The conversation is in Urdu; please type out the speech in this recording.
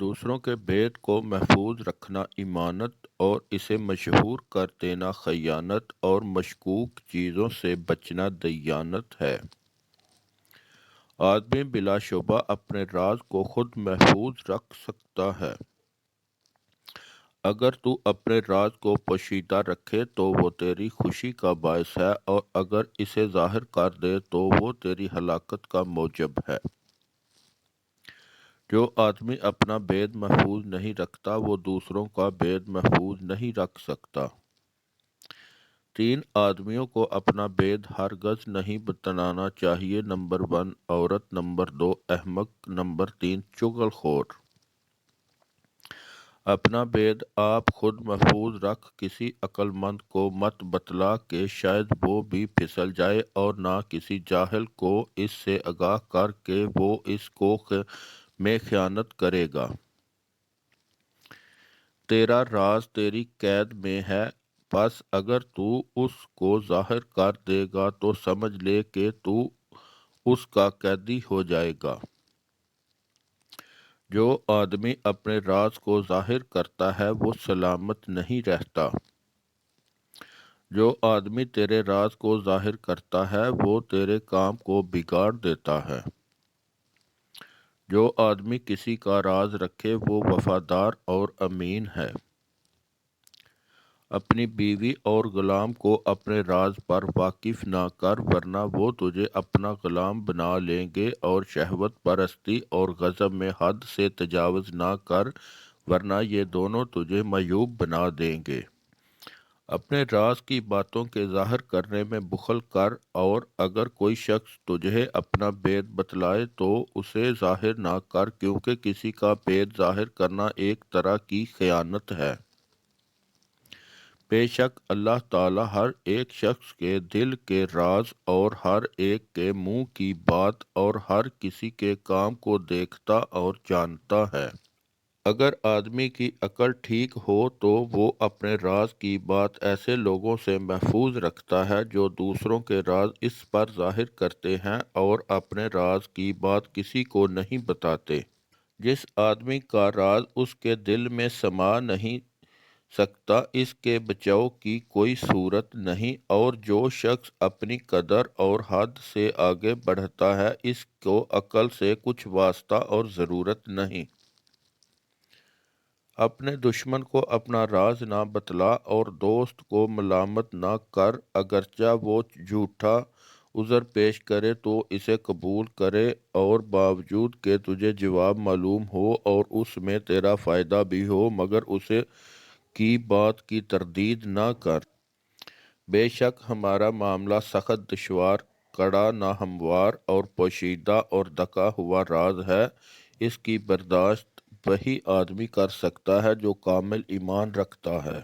دوسروں کے بید کو محفوظ رکھنا ایمانت اور اسے مشہور کر دینا خیانت اور مشکوک چیزوں سے بچنا دیانت ہے۔ آدمی بلا شبہ اپنے راز کو خود محفوظ رکھ سکتا ہے۔ اگر تو اپنے راز کو پوشیدہ رکھے تو وہ تیری خوشی کا باعث ہے، اور اگر اسے ظاہر کر دے تو وہ تیری ہلاکت کا موجب ہے۔ جو آدمی اپنا بید محفوظ نہیں رکھتا وہ دوسروں کا بید محفوظ نہیں رکھ سکتا۔ 3 آدمیوں کو اپنا بید ہرگز نہیں بتلانا چاہیے۔ نمبر 1 عورت، نمبر 2 احمق، نمبر 3 چغل خور۔ اپنا بید آپ خود محفوظ رکھ کسی عقل مند کو مت بتلا کہ شاید وہ بھی پھسل جائے، اور نہ کسی جاہل کو اس سے آگاہ کر کے وہ اس کو میں خیانت کرے گا۔ تیرا راز تیری قید میں ہے، بس اگر تو اس کو ظاہر کر دے گا تو سمجھ لے کہ تو اس کا قیدی ہو جائے گا۔ جو آدمی اپنے راز کو ظاہر کرتا ہے وہ سلامت نہیں رہتا۔ جو آدمی تیرے راز کو ظاہر کرتا ہے وہ تیرے کام کو بگاڑ دیتا ہے۔ جو آدمی کسی کا راز رکھے وہ وفادار اور امین ہے۔ اپنی بیوی اور غلام کو اپنے راز پر واقف نہ کر، ورنہ وہ تجھے اپنا غلام بنا لیں گے، اور شہوت پرستی اور غضب میں حد سے تجاوز نہ کر، ورنہ یہ دونوں تجھے معیوب بنا دیں گے۔ اپنے راز کی باتوں کے ظاہر کرنے میں بخل کر، اور اگر کوئی شخص تجھے اپنا بید بتلائے تو اسے ظاہر نہ کر، کیونکہ کسی کا بید ظاہر کرنا ایک طرح کی خیانت ہے۔ بے شک اللہ تعالیٰ ہر ایک شخص کے دل کے راز اور ہر ایک کے منہ کی بات اور ہر کسی کے کام کو دیکھتا اور جانتا ہے۔ اگر آدمی کی عقل ٹھیک ہو تو وہ اپنے راز کی بات ایسے لوگوں سے محفوظ رکھتا ہے جو دوسروں کے راز اس پر ظاہر کرتے ہیں اور اپنے راز کی بات کسی کو نہیں بتاتے۔ جس آدمی کا راز اس کے دل میں سما نہیں سکتا اس کے بچاؤ کی کوئی صورت نہیں، اور جو شخص اپنی قدر اور حد سے آگے بڑھتا ہے اس کو عقل سے کچھ واسطہ اور ضرورت نہیں۔ اپنے دشمن کو اپنا راز نہ بتلا، اور دوست کو ملامت نہ کر، اگرچہ وہ جھوٹا عذر پیش کرے تو اسے قبول کرے، اور باوجود کہ تجھے جواب معلوم ہو اور اس میں تیرا فائدہ بھی ہو، مگر اسے کی بات کی تردید نہ کر۔ بے شک ہمارا معاملہ سخت دشوار، کڑا، ناہموار اور پوشیدہ اور ڈھکا ہوا راز ہے۔ اس کی برداشت وہی آدمی کر سکتا ہے جو کامل ایمان رکھتا ہے۔